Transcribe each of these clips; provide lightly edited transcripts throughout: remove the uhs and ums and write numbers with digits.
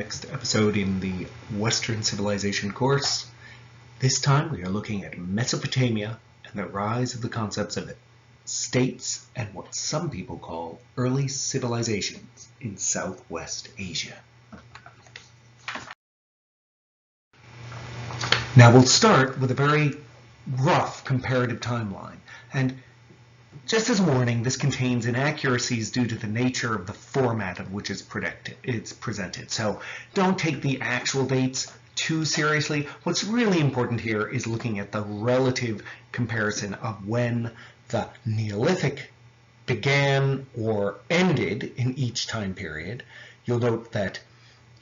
next episode in the Western Civilization course. This time we are looking at Mesopotamia and the rise of the concepts of states and what some people call early civilizations in Southwest Asia. Now we'll start with a very rough comparative timeline, and just as a warning, this contains inaccuracies due to the nature of the format of which it's presented. So don't take the actual dates too seriously. What's really important here is looking at the relative comparison of when the Neolithic began or ended in each time period. You'll note that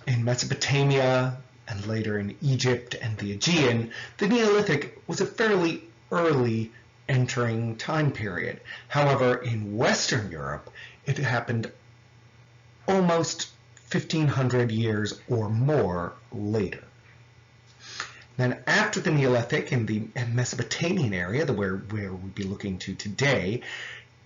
in Mesopotamia and later in Egypt and the Aegean, the Neolithic was a fairly early entering time period. However, in Western Europe, it happened almost 1500 years or more later. Then after the Neolithic, in the Mesopotamian area, where we'll be looking to today,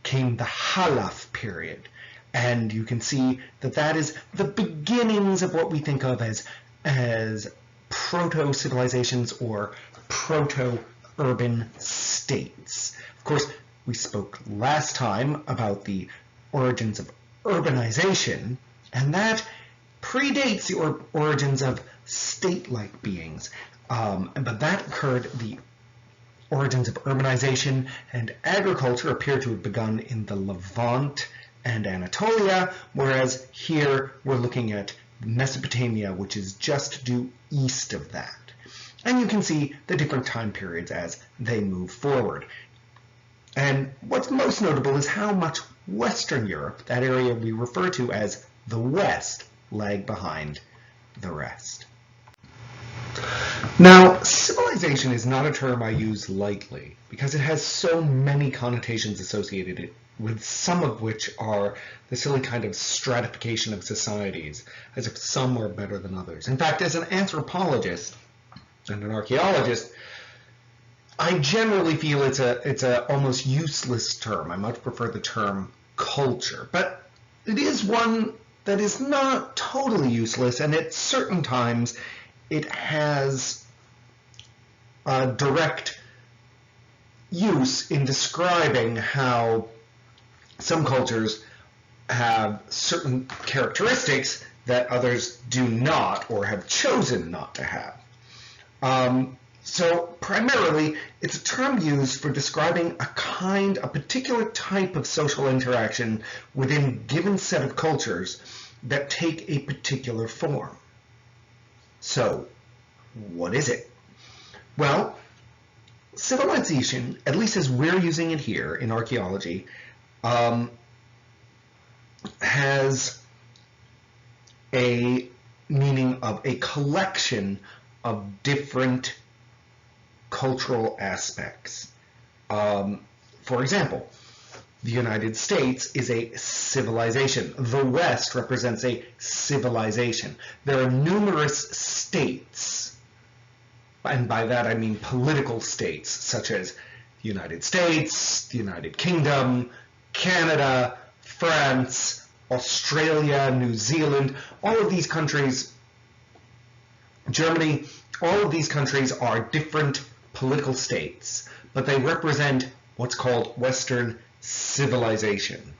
came the Halaf period. And you can see that that is the beginnings of what we think of as proto-civilizations or proto-urban states. Of course, we spoke last time about the origins of urbanization, and that predates the origins of state-like beings. But that occurred, the origins of urbanization and agriculture appear to have begun in the Levant and Anatolia, whereas here we're looking at Mesopotamia, which is just due east of that. And you can see the different time periods as they move forward. And what's most notable is how much Western Europe, that area we refer to as the West, lagged behind the rest. Now, civilization is not a term I use lightly because it has so many connotations associated with, some of which are the silly kind of stratification of societies, as if some are better than others. In fact, as an anthropologist and an archaeologist, I generally feel it's a almost useless term. I much prefer the term culture, but it is one that is not totally useless, and at certain times it has a direct use in describing how some cultures have certain characteristics that others do not or have chosen not to have. So primarily, it's a term used for describing a particular type of social interaction within a given set of cultures that take a particular form. So, what is it? Well, civilization, at least as we're using it here in archaeology, has a meaning of a collection of different cultural aspects. For example, the United States is a civilization. The West represents a civilization. There are numerous states, and by that I mean political states, such as the United States, the United Kingdom, Canada, France, Australia, New Zealand, all of these countries, Germany, all of these countries are different political states, but they represent what's called Western civilization.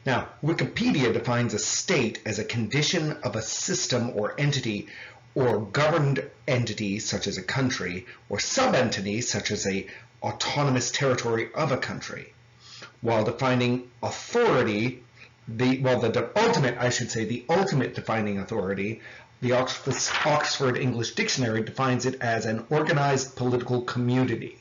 Now, Wikipedia defines a state as a condition of a system or entity or governed entity such as a country or sub-entity such as a autonomous territory of a country. While defining authority, the ultimate defining authority, the Oxford English Dictionary defines it as an organized political community.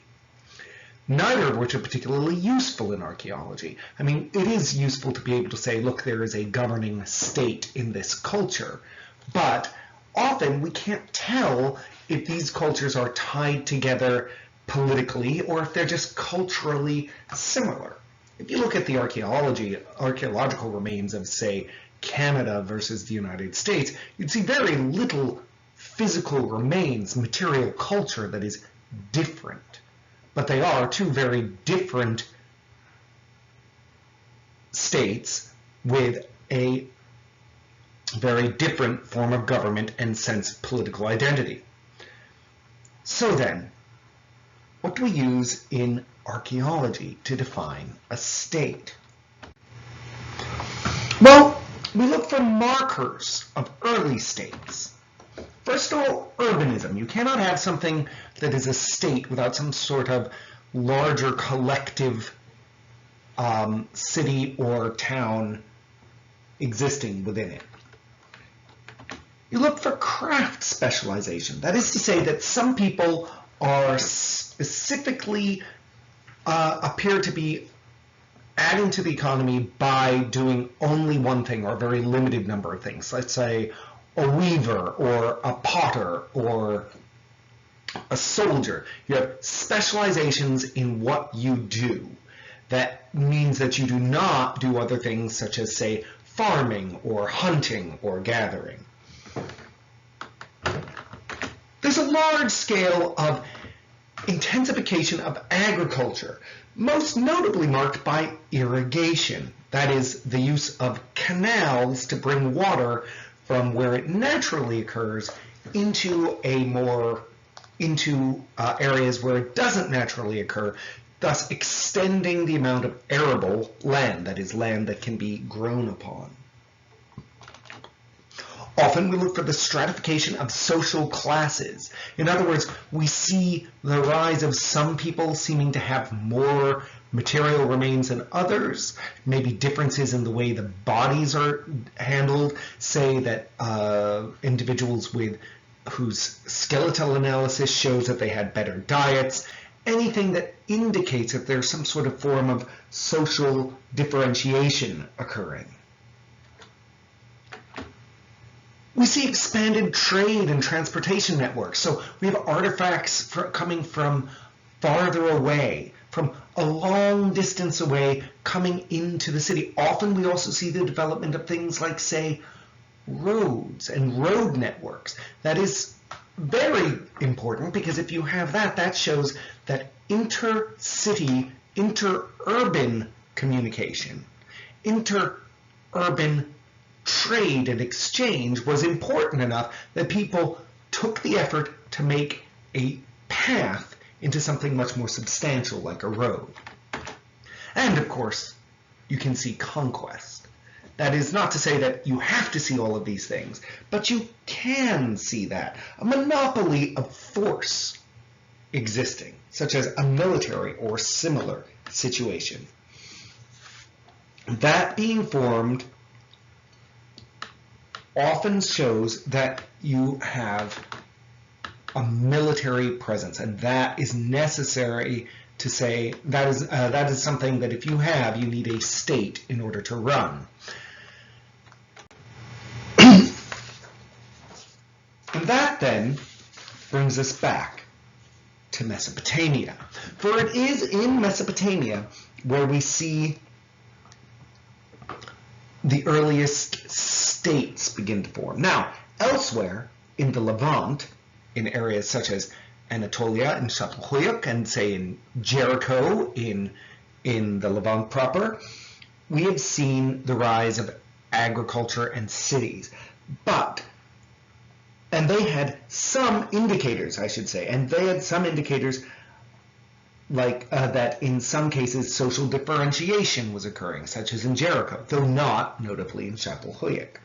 Neither of which are particularly useful in archaeology. I mean, it is useful to be able to say, look, there is a governing state in this culture, but often we can't tell if these cultures are tied together politically or if they're just culturally similar. If you look at the archaeological remains of, say, Canada versus the United States, you'd see very little physical remains, material culture that is different. But they are two very different states with a very different form of government and sense of political identity. So then, what do we use in archaeology to define a state? Well, we look for markers of early states. First of all, urbanism. You cannot have something that is a state without some sort of larger collective city or town existing within it. You look for craft specialization. That is to say that some people are specifically appear to be adding to the economy by doing only one thing or a very limited number of things. Let's say a weaver or a potter or a soldier. You have specializations in what you do. That means that you do not do other things such as, say, farming or hunting or gathering. There's a large scale of intensification of agriculture, most notably marked by irrigation. That is, the use of canals to bring water from where it naturally occurs into areas where it doesn't naturally occur, thus extending the amount of arable land, that is, land that can be grown upon. Often we look for the stratification of social classes. In other words, we see the rise of some people seeming to have more material remains than others, maybe differences in the way the bodies are handled, say that individuals whose skeletal analysis shows that they had better diets, anything that indicates that there's some sort of form of social differentiation occurring. We see expanded trade and transportation networks. So we have artifacts coming from farther away, from a long distance away, coming into the city. Often we also see the development of things like, say, roads and road networks. That is very important because if you have that, that shows that intercity, interurban communication, interurban trade and exchange was important enough that people took the effort to make a path into something much more substantial like a road. And of course, you can see conquest. That is not to say that you have to see all of these things, but you can see that. A monopoly of force existing, such as a military or similar situation. That being formed often shows that you have a military presence, and that is necessary to say that is something that if you have, you need a state in order to run. And that then brings us back to Mesopotamia, for it is in Mesopotamia where we see the earliest states begin to form. Now, elsewhere in the Levant, in areas such as Anatolia and Çatalhöyük, and say in Jericho in the Levant proper, we have seen the rise of agriculture and cities. And they had some indicators, I should say, and they had some indicators like that in some cases social differentiation was occurring, such as in Jericho, though not notably in Çatalhöyük.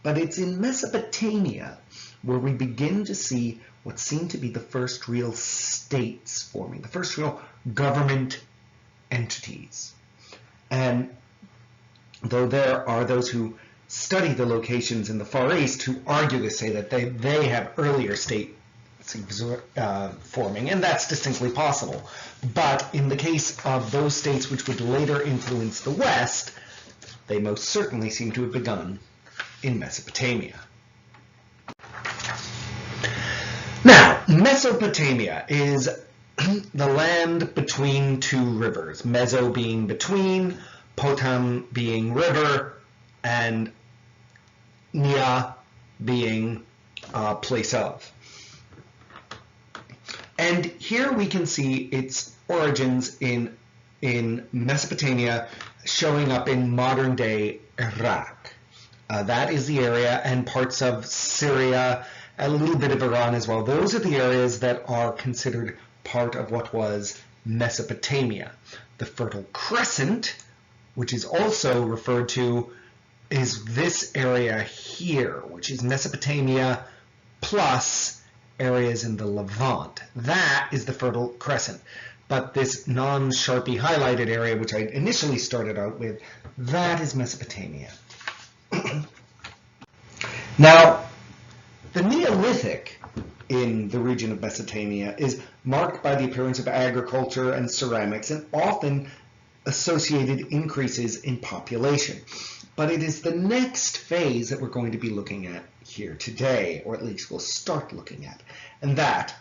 But it's in Mesopotamia where we begin to see what seem to be the first real states forming, the first real government entities. And though there are those who study the locations in the Far East who argue to say that they have earlier states forming, and that's distinctly possible. But in the case of those states which would later influence the West, they most certainly seem to have begun in Mesopotamia. Now, Mesopotamia is the land between two rivers, Meso being between, Potam being river, and Nia being place of. And here we can see its origins in Mesopotamia showing up in modern-day Iraq. That is the area, and parts of Syria, a little bit of Iran as well. Those are the areas that are considered part of what was Mesopotamia. The Fertile Crescent, which is also referred to, is this area here, which is Mesopotamia plus areas in the Levant. That is the Fertile Crescent. But this non-Sharpie highlighted area, which I initially started out with, that is Mesopotamia. Now, the Neolithic in the region of Mesopotamia is marked by the appearance of agriculture and ceramics and often associated increases in population. But it is the next phase that we're going to be looking at here today, or at least we'll start looking at, and that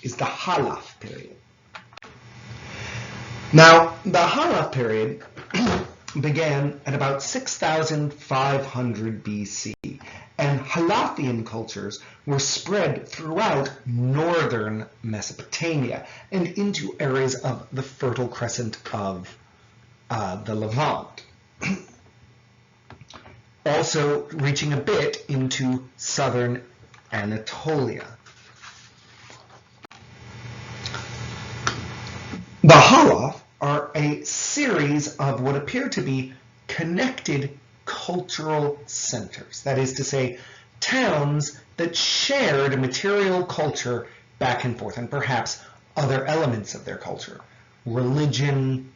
is the Halaf period. Now, the Halaf period began at about 6,500 BC, and Halafian cultures were spread throughout northern Mesopotamia and into areas of the Fertile Crescent of the Levant, also reaching a bit into southern Anatolia. The Halaf are a series of what appear to be connected cultural centers. That is to say, towns that shared a material culture back and forth, and perhaps other elements of their culture, religion,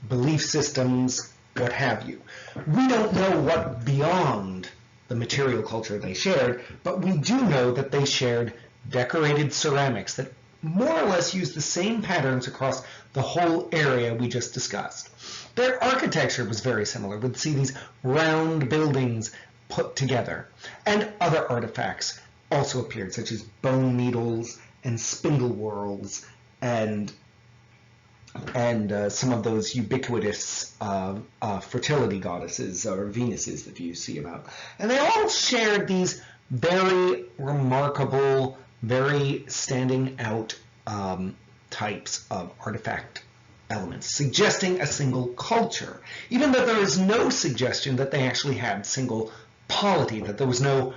belief systems, what have you. We don't know what beyond the material culture they shared, but we do know that they shared decorated ceramics that more or less use the same patterns across the whole area we just discussed. Their architecture was very similar. We'd see these round buildings put together, and other artifacts also appeared, such as bone needles and spindle whorls and some of those ubiquitous fertility goddesses or Venuses that you see about. And they all shared these very remarkable, very standing out types of artifact elements, suggesting a single culture, even though there is no suggestion that they actually had single polity, that there was no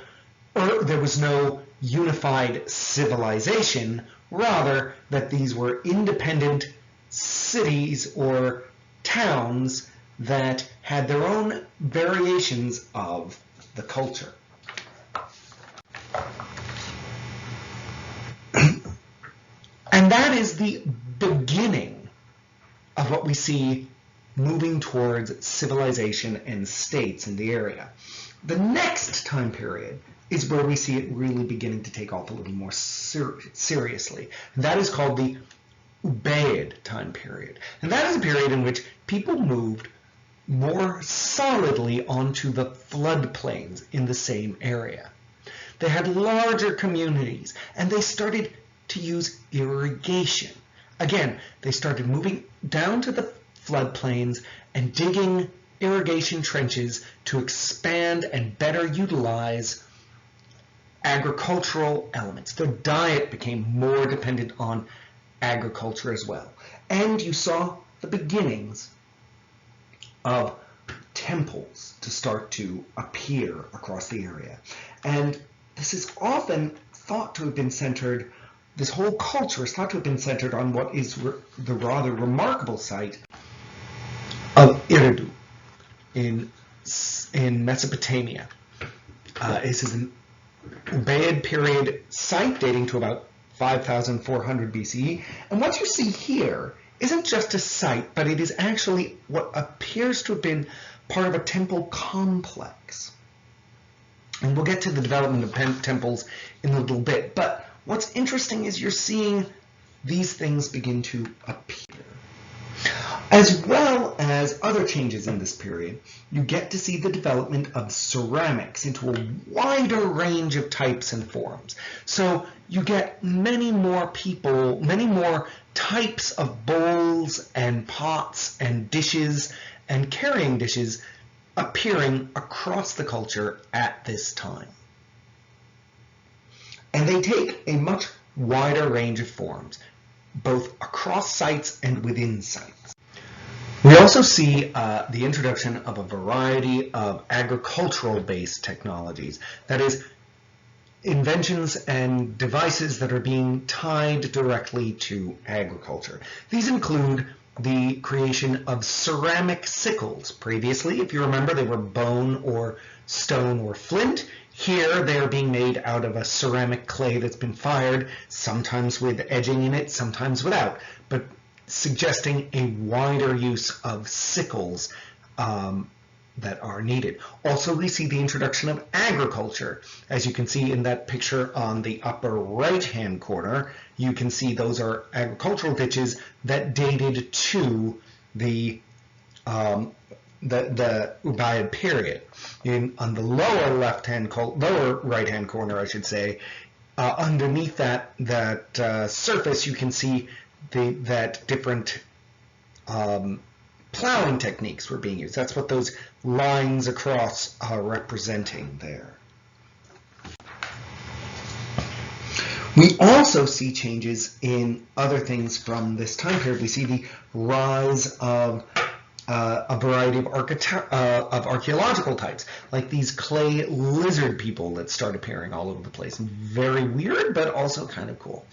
unified civilization, rather that these were independent cities or towns that had their own variations of the culture. And that is the beginning of what we see moving towards civilization and states in the area. The next time period is where we see it really beginning to take off a little more seriously. And that is called the Ubaid time period. And that is a period in which people moved more solidly onto the floodplains in the same area. They had larger communities, and they started to use irrigation. Again, they started moving down to the floodplains and digging irrigation trenches to expand and better utilize agricultural elements. Their diet became more dependent on agriculture as well. And you saw the beginnings of temples to start to appear across the area. And this is often thought to have been centered, this whole culture is thought to have been centered on what is the rather remarkable site of Uruk in Mesopotamia. This is an Ubaid period site dating to about 5,400 BCE. And what you see here isn't just a site, but it is actually what appears to have been part of a temple complex. And we'll get to the development of temples in a little bit. But what's interesting is you're seeing these things begin to appear. As well as other changes in this period, you get to see the development of ceramics into a wider range of types and forms. So you get many more people, many more types of bowls and pots and dishes and carrying dishes appearing across the culture at this time. And they take a much wider range of forms, both across sites and within sites. We also see the introduction of a variety of agricultural-based technologies. That is, inventions and devices that are being tied directly to agriculture. These include the creation of ceramic sickles. Previously, if you remember, they were bone or stone or flint. Here they are being made out of a ceramic clay that's been fired, sometimes with edging in it, sometimes without, but suggesting a wider use of sickles that are needed. Also, we see the introduction of agriculture. As you can see in that picture on the upper right-hand corner, you can see those are agricultural ditches that dated to the Ubaid period. On the lower lower right-hand corner, I should say, underneath that surface, you can see that different plowing techniques were being used. That's what those lines across are representing there. We also see changes in other things from this time period. We see the rise of a variety of archaeological types, like these clay lizard people that start appearing all over the place. Very weird, but also kind of cool.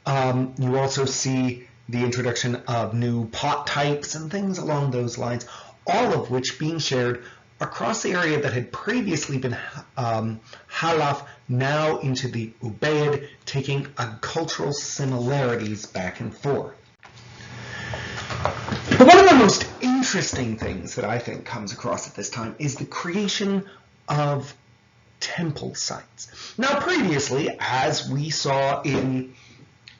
You also see the introduction of new pot types and things along those lines, all of which being shared across the area that had previously been Halaf, now into the Ubaid, taking cultural similarities back and forth. But one of the most interesting things that I think comes across at this time is the creation of temple sites. Now previously, as we saw in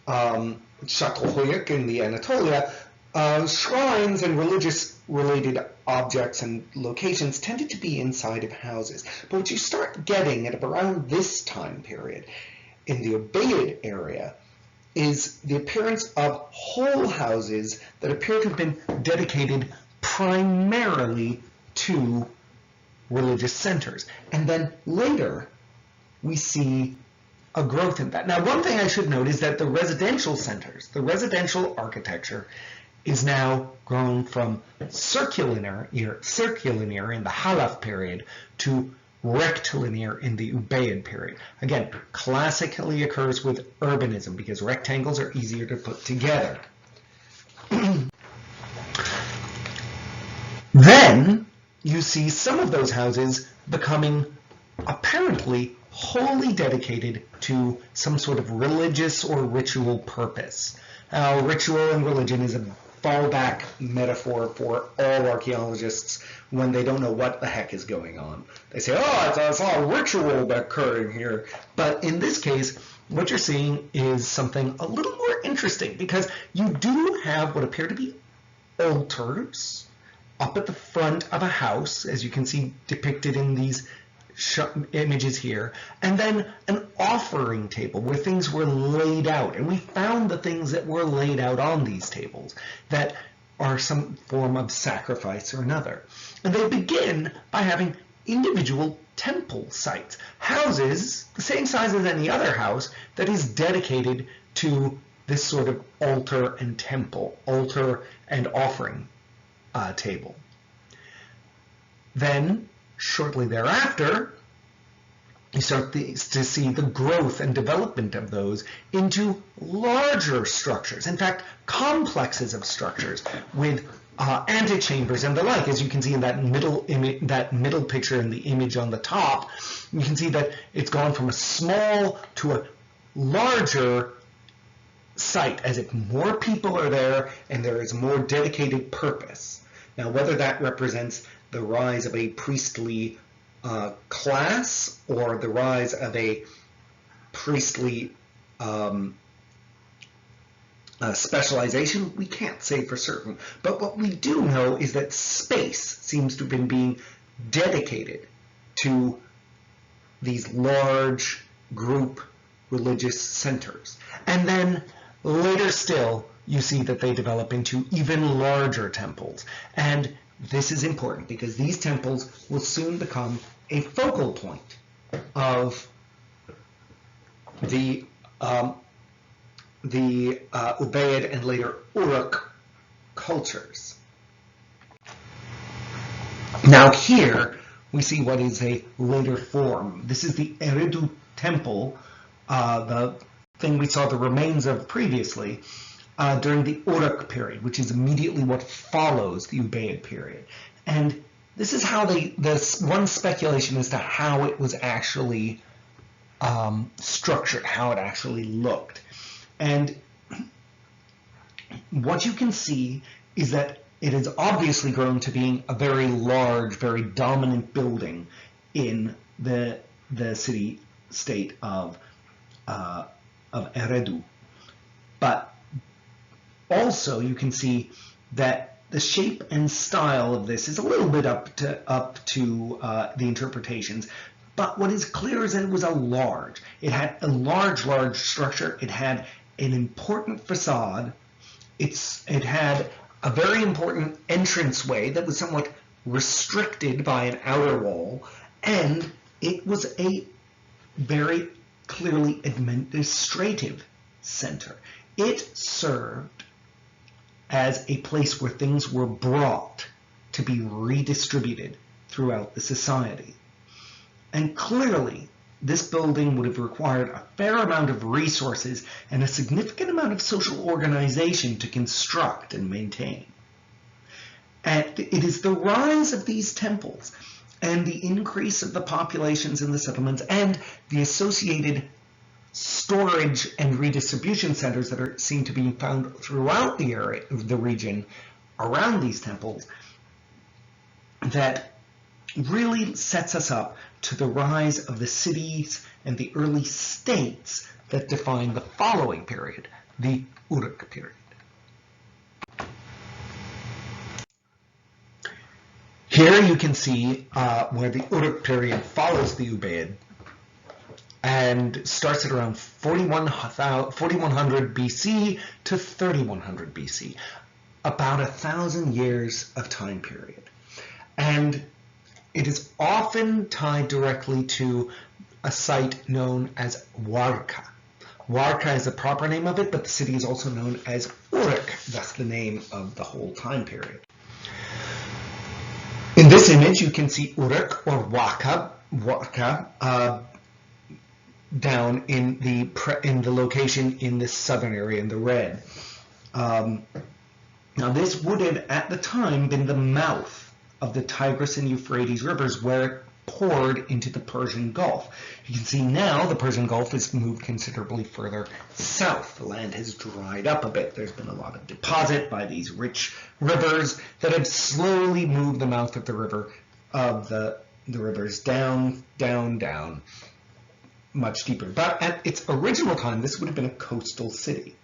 Uyuk in the Anatolia, shrines and religious-related objects and locations tended to be inside of houses. But what you start getting at around this time period in the Ubaid area is the appearance of whole houses that appear to have been dedicated primarily to religious centers. And then later, we see a growth in that. Now, one thing I should note is that the residential centers, the residential architecture, is now grown from circulinear in the Halaf period to rectilinear in the Ubaid period. Again, classically occurs with urbanism because rectangles are easier to put together. Then you see some of those houses becoming apparently wholly dedicated to some sort of religious or ritual purpose. Now, ritual and religion is a fallback metaphor for all archaeologists when they don't know what the heck is going on. They say, oh, it's all ritual occurring here. But in this case, what you're seeing is something a little more interesting because you do have what appear to be altars up at the front of a house, as you can see depicted in these images here, and then an offering table where things were laid out, and we found the things that were laid out on these tables that are some form of sacrifice or another. And they begin by having individual temple sites, houses the same size as any other house that is dedicated to this sort of altar and temple, altar and offering table. Then shortly thereafter, you start to see the growth and development of those into larger structures. In fact, complexes of structures with antechambers and the like. As you can see in that middle picture in the image on the top, you can see that it's gone from a small to a larger site, as if more people are there and there is more dedicated purpose. Now, whether that represents the rise of a priestly class or the rise of a priestly specialization, we can't say for certain. But what we do know is that space seems to have been being dedicated to these large group religious centers. And then later still, you see that they develop into even larger temples. And this is important because these temples will soon become a focal point of the Ubaid and later Uruk cultures. Now here we see what is a later form. This is the Eridu temple, the thing we saw the remains of previously, during the Uruk period, which is immediately what follows the Ubaid period. And this is how this one speculation as to how it was actually structured, how it actually looked. And what you can see is that it has obviously grown to being a very large, very dominant building in the city-state of Eridu. But also you can see that the shape and style of this is a little bit up to the interpretations. But what is clear is that it was it had a large structure. It had an important facade. It had a very important entranceway that was somewhat restricted by an outer wall, and it was a very clearly administrative center. It served as a place where things were brought to be redistributed throughout the society. And clearly, this building would have required a fair amount of resources and a significant amount of social organization to construct and maintain. And it is the rise of these temples and the increase of the populations in the settlements and the associated storage and redistribution centers that seem to be found throughout the area, the region around these temples, that really sets us up to the rise of the cities and the early states that define the following period, the Uruk period. Here you can see where the Uruk period follows the Ubaid and starts at around 4100 BC to 3100 BC, about 1,000 years of time period. And it is often tied directly to a site known as Warka. Warka is the proper name of it, but the city is also known as Uruk, thus the name of the whole time period. In this image, you can see Uruk or Warka down in the location in the southern area in the red. Now this would have at the time been the mouth of the Tigris and Euphrates rivers where it poured into the Persian Gulf. You can see now the Persian Gulf has moved considerably further south. The land has dried up a bit. There's been a lot of deposit by these rich rivers that have slowly moved the mouth of the river the rivers down, much deeper. But at its original time, this would have been a coastal city.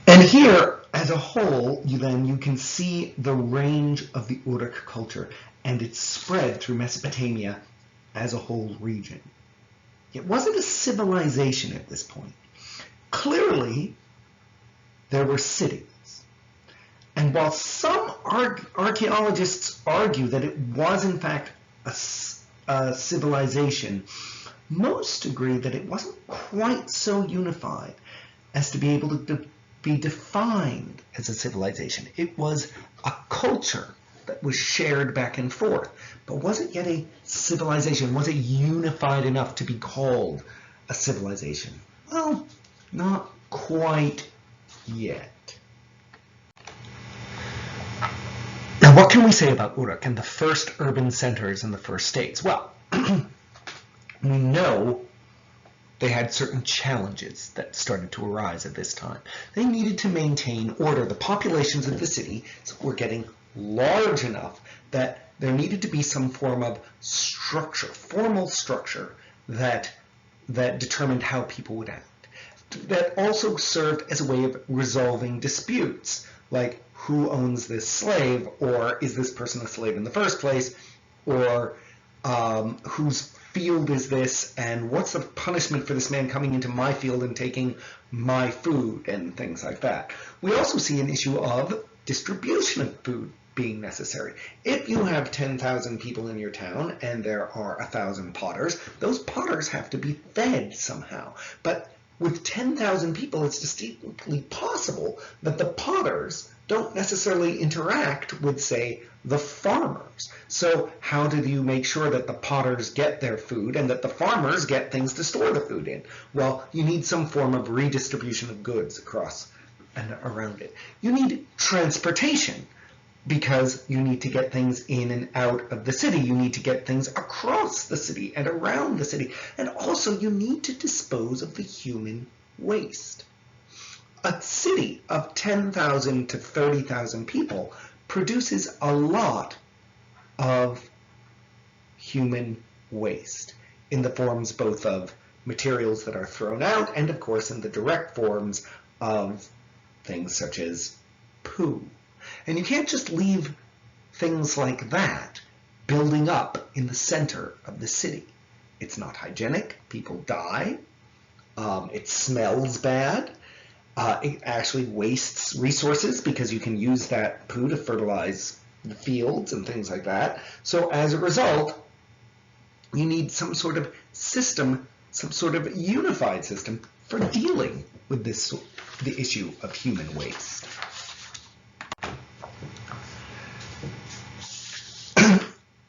And here, as a whole, you can see the range of the Uruk culture and its spread through Mesopotamia as a whole region. It wasn't a civilization at this point. Clearly, there were cities. And while some archaeologists argue that it was in fact a civilization, most agree that it wasn't quite so unified as to be able to be defined as a civilization. It was a culture that was shared back and forth, but wasn't yet a civilization. Was it unified enough to be called a civilization? Well, not quite yet. Now, what can we say about Uruk and the first urban centers in the first states? Well, we know they had certain challenges that started to arise at this time. They needed to maintain order. The populations of the city were getting large enough that there needed to be some form of structure, formal structure, that determined how people would act. That also served as a way of resolving disputes, like who owns this slave, or is this person a slave in the first place, or whose field is this, and what's the punishment for this man coming into my field and taking my food, and things like that. We also see an issue of distribution of food being necessary. If you have 10,000 people in your town and there are 1,000 potters, those potters have to be fed somehow. But with 10,000 people, it's distinctly possible that the potters don't necessarily interact with, say, the farmers. So how do you make sure that the potters get their food and that the farmers get things to store the food in? Well, you need some form of redistribution of goods across and around it. You need transportation, because you need to get things in and out of the city. You need to get things across the city and around the city. And also you need to dispose of the human waste. A city of 10,000 to 30,000 people produces a lot of human waste in the forms both of materials that are thrown out and, of course, in the direct forms of things such as poo. And you can't just leave things like that building up in the center of the city. It's not hygienic. People die. It smells bad. It actually wastes resources because you can use that poo to fertilize the fields and things like that. So as a result, you need some sort of system, some sort of unified system for dealing with the issue of human waste.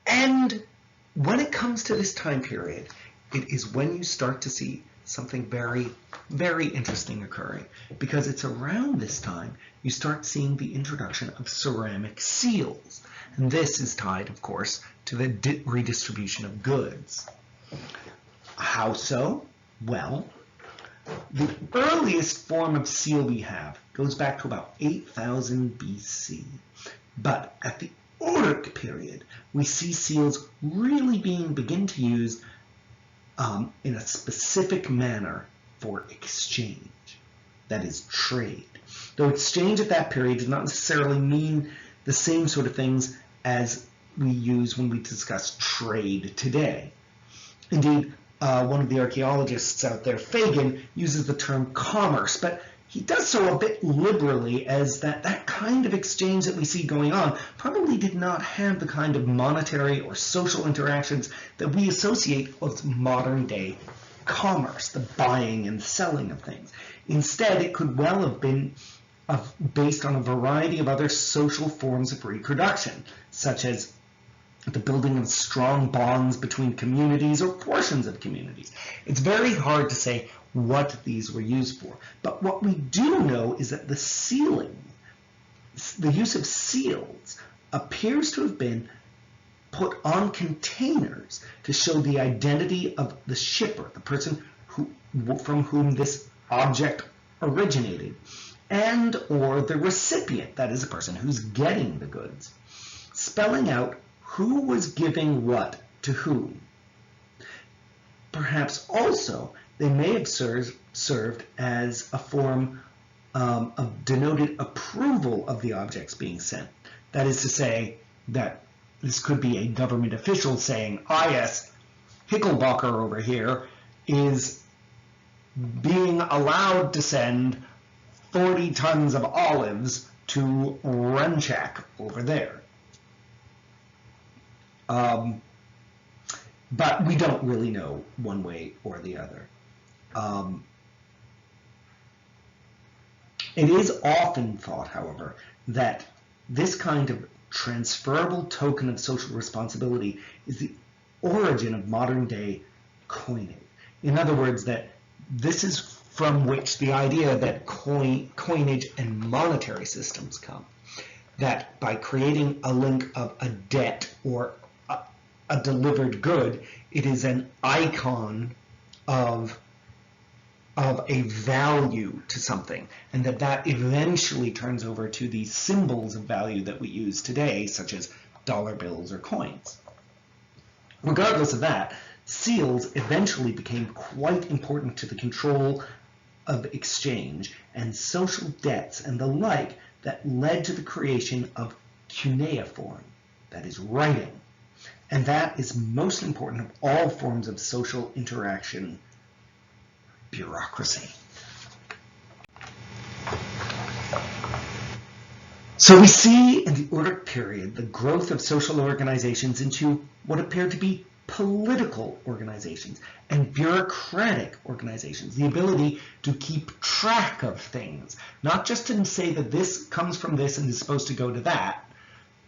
And when it comes to this time period, it is when you start to see something very, very interesting occurring, because it's around this time you start seeing the introduction of ceramic seals. And this is tied, of course, to the redistribution of goods. How so? Well, the earliest form of seal we have goes back to about 8,000 BC. But at the Uruk period, we see seals really begin to use in a specific manner for exchange, that is, trade. Though exchange at that period does not necessarily mean the same sort of things as we use when we discuss trade today. Indeed, one of the archaeologists out there, Fagan, uses the term commerce, but he does so a bit liberally, as that kind of exchange that we see going on probably did not have the kind of monetary or social interactions that we associate with modern day commerce, the buying and selling of things. Instead, it could well have been based on a variety of other social forms of reproduction, such as the building of strong bonds between communities or portions of communities. It's very hard to say what these were used for, but what we do know is that the sealing, the use of seals, appears to have been put on containers to show the identity of the shipper, the person from whom this object originated, and or the recipient, that is, the person who's getting the goods, spelling out who was giving what to whom. Perhaps also they may have served as a form of denoted approval of the objects being sent. That is to say that this could be a government official saying, ah yes, Hickelbacher over here is being allowed to send 40 tons of olives to Renchak over there. But we don't really know one way or the other. It is often thought, however, that this kind of transferable token of social responsibility is the origin of modern day coinage. In other words, that this is from which the idea that coinage and monetary systems come. That by creating a link of a debt or a delivered good, it is an icon of a value to something, and that eventually turns over to these symbols of value that we use today, such as dollar bills or coins. Regardless of that, seals eventually became quite important to the control of exchange and social debts and the like, that led to the creation of cuneiform, that is, writing. And that is most important of all forms of social interaction: bureaucracy. So we see in the Uruk period the growth of social organizations into what appear to be political organizations and bureaucratic organizations, the ability to keep track of things, not just to say that this comes from this and is supposed to go to that,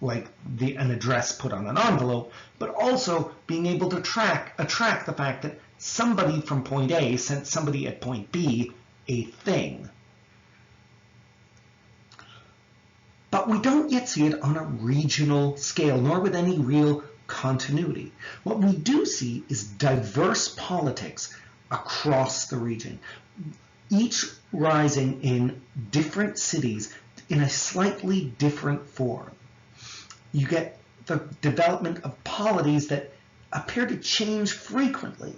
like an address put on an envelope, but also being able to track the fact that somebody from point A sent somebody at point B a thing. But we don't yet see it on a regional scale, nor with any real continuity. What we do see is diverse politics across the region, each rising in different cities in a slightly different form. You get the development of polities that appear to change frequently,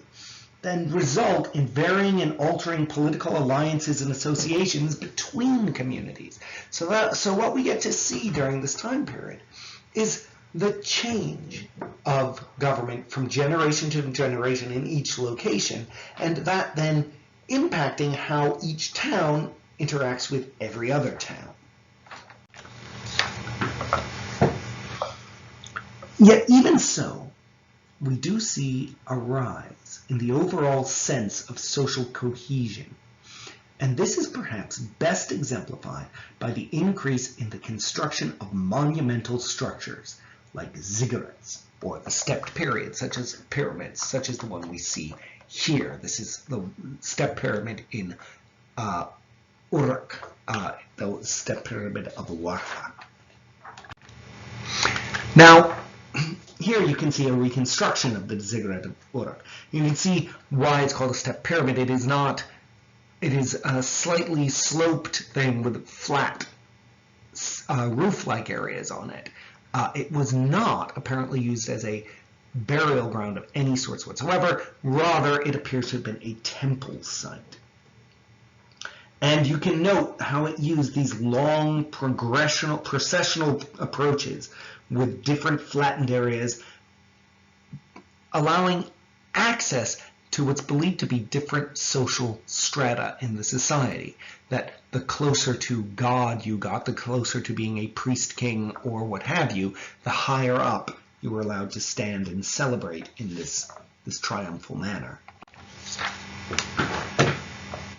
then result in varying and altering political alliances and associations between communities. So what we get to see during this time period is the change of government from generation to generation in each location, and that then impacting how each town interacts with every other town. Yet even so, we do see a rise in the overall sense of social cohesion. And this is perhaps best exemplified by the increase in the construction of monumental structures like ziggurats, or the stepped periods, such as pyramids, such as the one we see here. This is the step pyramid in Uruk, the step pyramid of Halaf. Now, here you can see a reconstruction of the ziggurat of Uruk. You can see why it's called a step pyramid. It is a slightly sloped thing with flat roof-like areas on it. It was not apparently used as a burial ground of any sorts whatsoever. Rather, it appears to have been a temple site. And you can note how it used these long processional approaches with different flattened areas, allowing access to what's believed to be different social strata in the society. That the closer to God you got, the closer to being a priest, king, or what have you, the higher up you were allowed to stand and celebrate in this triumphal manner.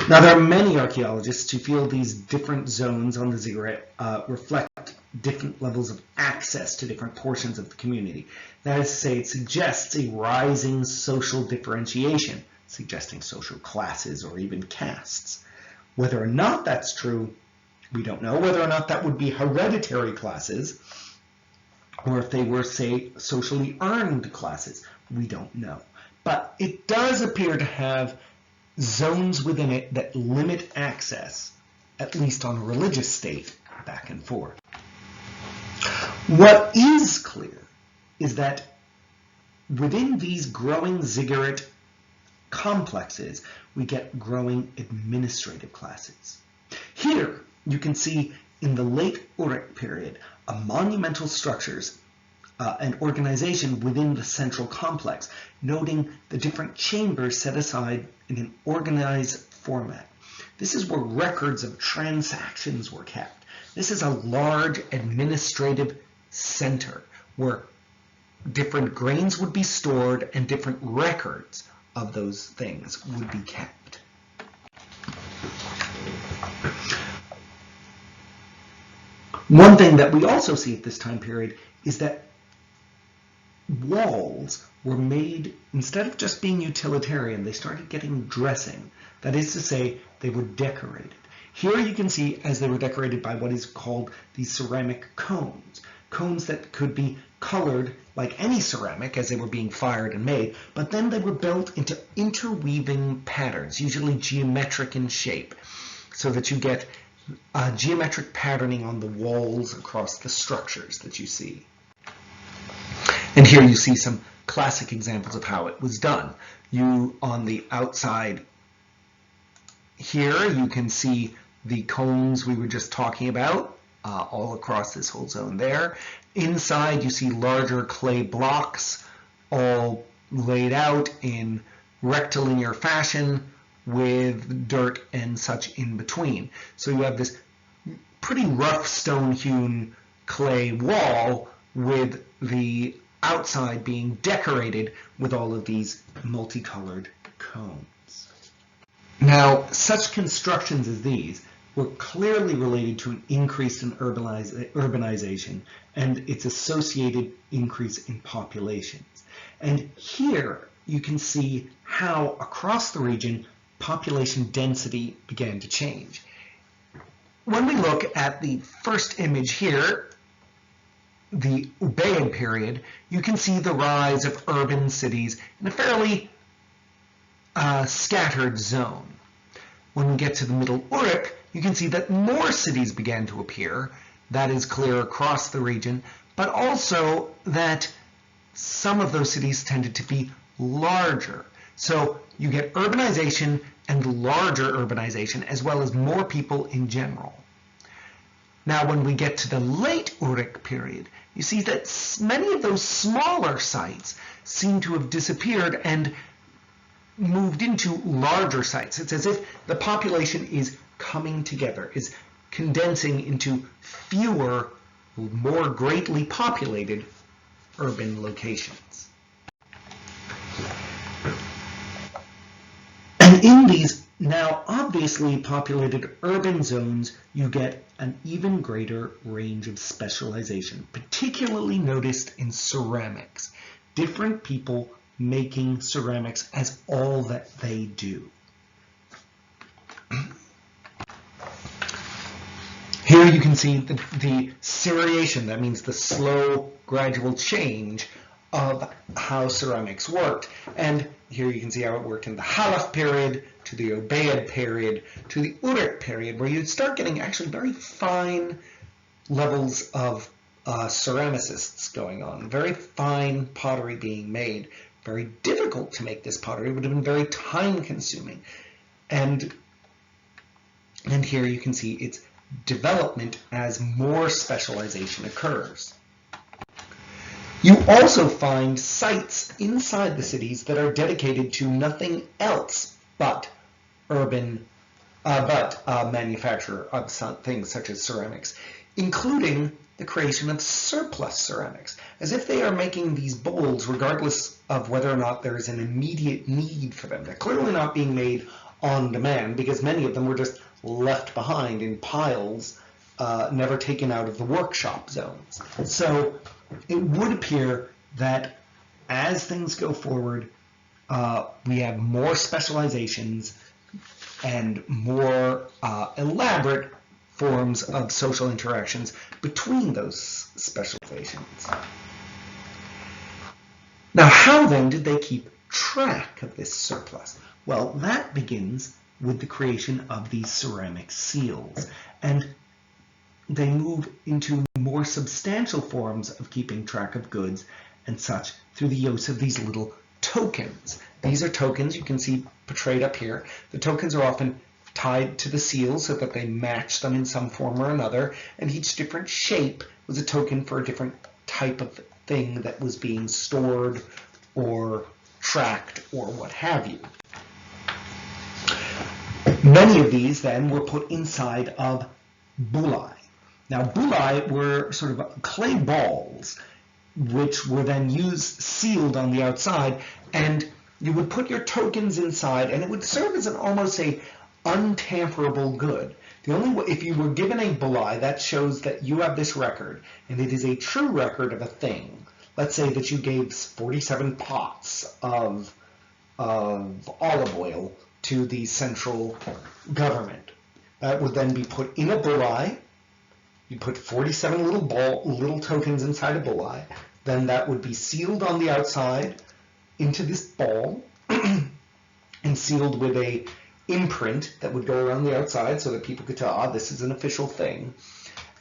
Now, there are many archaeologists who feel these different zones on the ziggurat reflect different levels of access to different portions of the community. That is to say, it suggests a rising social differentiation, suggesting social classes or even castes. Whether or not that's true, we don't know. Whether or not that would be hereditary classes, or if they were, say, socially earned classes, we don't know. But it does appear to have zones within it that limit access, at least on a religious state, back and forth. What is clear is that within these growing ziggurat complexes, we get growing administrative classes. Here, you can see in the late Uruk period, a monumental structures and organization within the central complex, noting the different chambers set aside in an organized format. This is where records of transactions were kept. This is a large administrative center where different grains would be stored and different records of those things would be kept. One thing that we also see at this time period is that walls were made, instead of just being utilitarian, they started getting dressing. That is to say, they were decorated. Here you can see as they were decorated by what is called these ceramic cones. Cones that could be colored like any ceramic as they were being fired and made, but then they were built into interweaving patterns, usually geometric in shape, so that you get geometric patterning on the walls across the structures that you see. And here you see some classic examples of how it was done. On the outside here, you can see the cones we were just talking about all across this whole zone there. Inside, you see larger clay blocks all laid out in rectilinear fashion with dirt and such in between. So you have this pretty rough stone-hewn clay wall with the outside being decorated with all of these multicolored cones. Now, such constructions as these were clearly related to an increase in urbanization and its associated increase in populations. And here you can see how across the region population density began to change. When we look at the first image here, the Ubaid period, you can see the rise of urban cities in a fairly scattered zone. When we get to the Middle Uruk, you can see that more cities began to appear. That is clear across the region, but also that some of those cities tended to be larger. So you get urbanization and larger urbanization, as well as more people in general. Now, when we get to the late Uruk period, you see that many of those smaller sites seem to have disappeared and moved into larger sites. It's as if the population is coming together, is condensing into fewer, more greatly populated urban locations. And in these now obviously populated urban zones, you get an even greater range of specialization, particularly noticed in ceramics. Different people making ceramics as all that they do. Here you can see the seriation, that means the slow, gradual change of how ceramics worked. And here you can see how it worked in the Halaf period, to the Ubaid period, to the Uruk period, where you'd start getting actually very fine levels of ceramicists going on, very fine pottery being made. Very difficult to make this pottery, would have been very time consuming. And here you can see its development as more specialization occurs. You also find sites inside the cities that are dedicated to nothing else but manufacture of things such as ceramics, including the creation of surplus ceramics, as if they are making these bowls regardless of whether or not there is an immediate need for them. They're clearly not being made on demand because many of them were just left behind in piles, never taken out of the workshop zones. So it would appear that as things go forward, we have more specializations and more elaborate forms of social interactions between those specializations. Now, how then did they keep track of this surplus? Well, that begins with the creation of these ceramic seals, and they move into more substantial forms of keeping track of goods and such through the use of these little tokens. These are tokens you can see portrayed up here. The tokens are often tied to the seals so that they match them in some form or another, and each different shape was a token for a different type of thing that was being stored or tracked or what have you. Many of these then were put inside of bullae. Now, bullae were sort of clay balls which were then sealed on the outside, and you would put your tokens inside, and it would serve as almost a untamperable good. The only way, if you were given a bullae, that shows that you have this record, and it is a true record of a thing. Let's say that you gave 47 pots of olive oil to the central government. That would then be put in a bullae. You put 47 little tokens inside a bullae. Then that would be sealed on the outside into this ball and sealed with a imprint that would go around the outside so that people could tell, this is an official thing.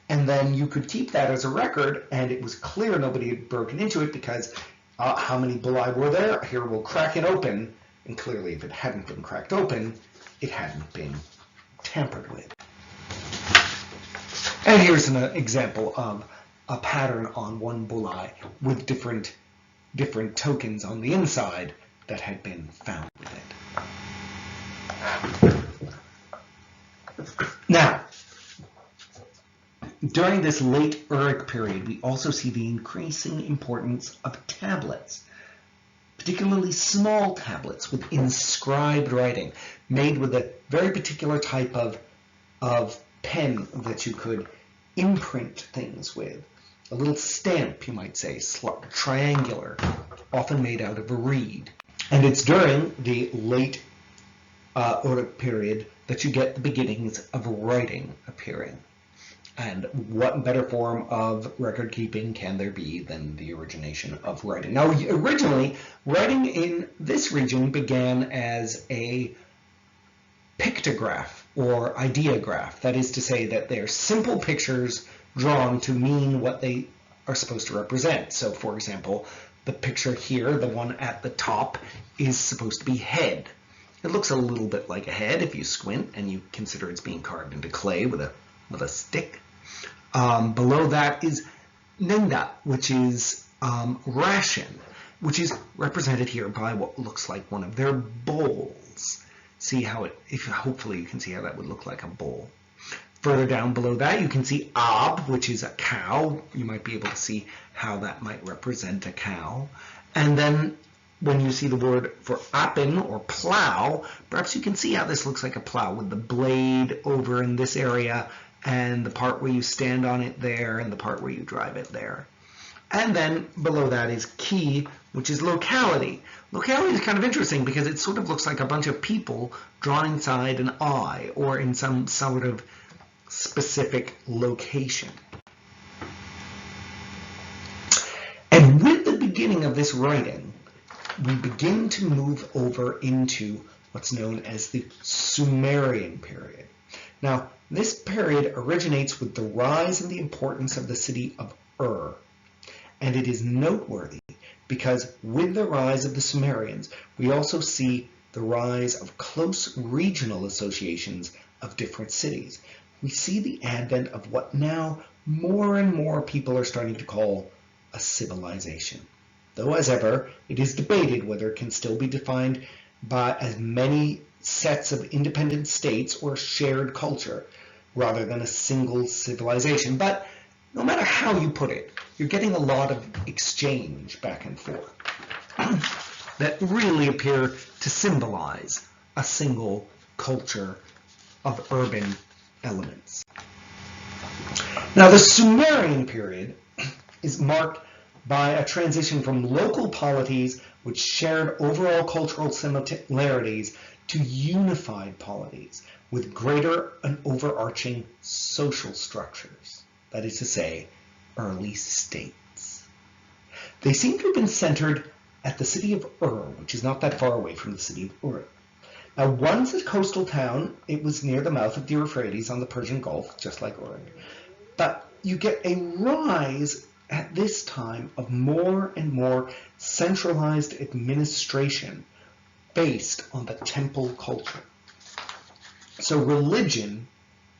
And then you could keep that as a record, and it was clear nobody had broken into it because how many bullae were there? Here, we'll crack it open. And clearly, if it hadn't been cracked open, it hadn't been tampered with. And here's an example of a pattern on one bullae with different tokens on the inside that had been found with it. Now, During this late Uruk period, we also see the increasing importance of tablets, particularly small tablets with inscribed writing, made with a very particular type of pen that you could imprint things with. A little stamp, you might say, triangular, often made out of a reed. And it's during the late Uruk period that you get the beginnings of writing appearing. And what better form of record keeping can there be than the origination of writing? Now, originally, writing in this region began as a pictograph or ideograph. That is to say that they're simple pictures drawn to mean what they are supposed to represent. So, for example, the picture here, the one at the top, is supposed to be head. It looks a little bit like a head if you squint and you consider it's being carved into clay with a stick. Below that is nenda, which is ration, which is represented here by what looks like one of their bowls. See how hopefully you can see how that would look like a bowl. Further down below that, you can see ab, which is a cow. You might be able to see how that might represent a cow. And then when you see the word for apin, or plow, perhaps you can see how this looks like a plow with the blade over in this area, and the part where you stand on it there, and the part where you drive it there. And then below that is ki, which is locality. Locality is kind of interesting because it sort of looks like a bunch of people drawn inside an eye or in some sort of specific location. And with the beginning of this writing, we begin to move over into what's known as the Sumerian period. Now, this period originates with the rise and the importance of the city of Ur, and it is noteworthy because with the rise of the Sumerians, we also see the rise of close regional associations of different cities. We see the advent of what now more and more people are starting to call a civilization. Though, as ever, it is debated whether it can still be defined by as many sets of independent states or shared culture rather than a single civilization. But no matter how you put it, you're getting a lot of exchange back and forth that really appear to symbolize a single culture of urban elements. Now, the Sumerian period is marked by a transition from local polities which shared overall cultural similarities to unified polities with greater and overarching social structures, that is to say, early states. They seem to have been centered at the city of Ur, which is not that far away from the city of Uruk. Now, once a coastal town, it was near the mouth of the Euphrates on the Persian Gulf, just like Uruk. But you get a rise at this time of more and more centralized administration based on the temple culture. So religion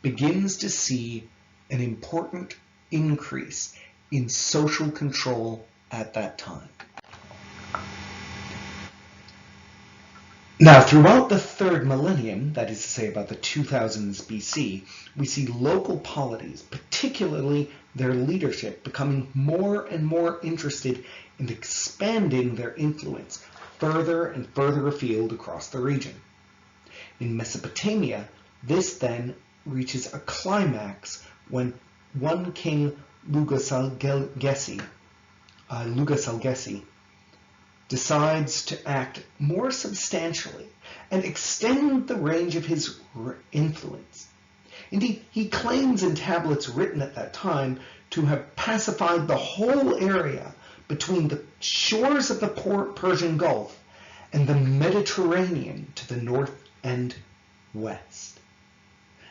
begins to see an important increase in social control at that time. Now, throughout the third millennium, that is to say about the 2000s BC, we see local polities, particularly their leadership, becoming more and more interested in expanding their influence further and further afield across the region. In Mesopotamia, this then reaches a climax when one king, Lugasalgesi, decides to act more substantially and extend the range of his influence. Indeed, he claims in tablets written at that time to have pacified the whole area between the shores of the Persian Gulf and the Mediterranean to the north and west.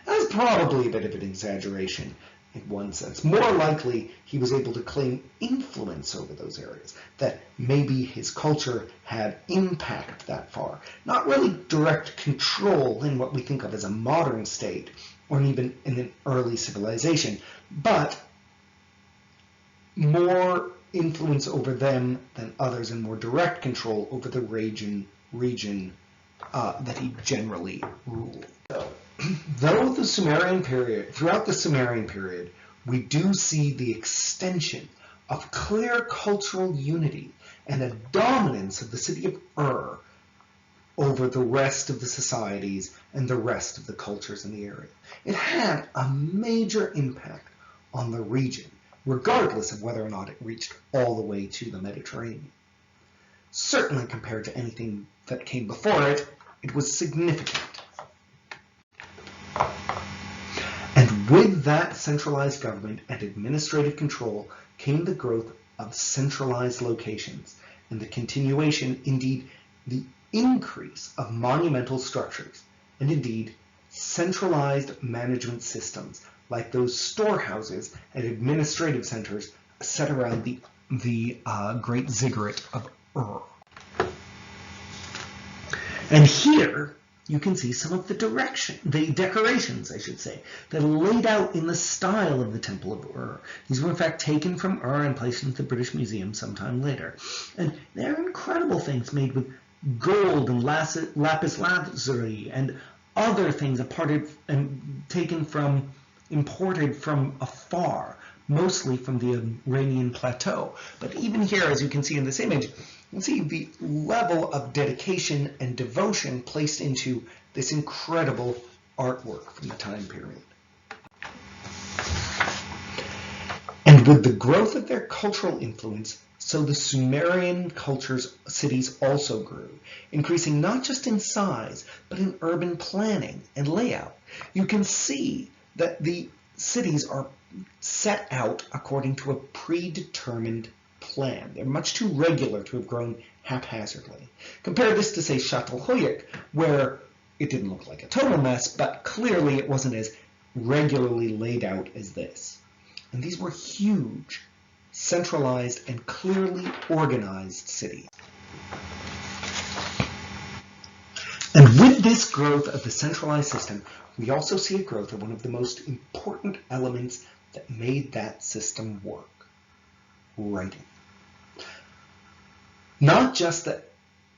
That's probably a bit of an exaggeration in one sense. More likely, he was able to claim influence over those areas, that maybe his culture had impact that far. Not really direct control in what we think of as a modern state, or even in an early civilization, but more influence over them than others and more direct control over the region that he generally ruled. So, throughout the Sumerian period, we do see the extension of clear cultural unity and a dominance of the city of Ur over the rest of the societies and the rest of the cultures in the area. It had a major impact on the region, regardless of whether or not it reached all the way to the Mediterranean. Certainly compared to anything that came before it, it was significant. And with that centralized government and administrative control came the growth of centralized locations and the continuation, indeed the increase of monumental structures, and indeed centralized management systems like those storehouses and administrative centers set around the great ziggurat of Ur. And here you can see some of the decorations, I should say, that are laid out in the style of the Temple of Ur. These were in fact taken from Ur and placed into the British Museum sometime later. And they're incredible things made with gold and lapis lazuli and other things imported from afar, mostly from the Iranian plateau. But even here, as you can see in this image, you can see the level of dedication and devotion placed into this incredible artwork from the time period. And with the growth of their cultural influence, so the Sumerian cities also grew, increasing not just in size, but in urban planning and layout. You can see that the cities are set out according to a predetermined plan. They're much too regular to have grown haphazardly. Compare this to, say, Çatalhöyük, where it didn't look like a total mess, but clearly it wasn't as regularly laid out as this. And these were huge, centralized and clearly organized cities. And with this growth of the centralized system, we also see a growth of one of the most important elements that made that system work: writing. Not just the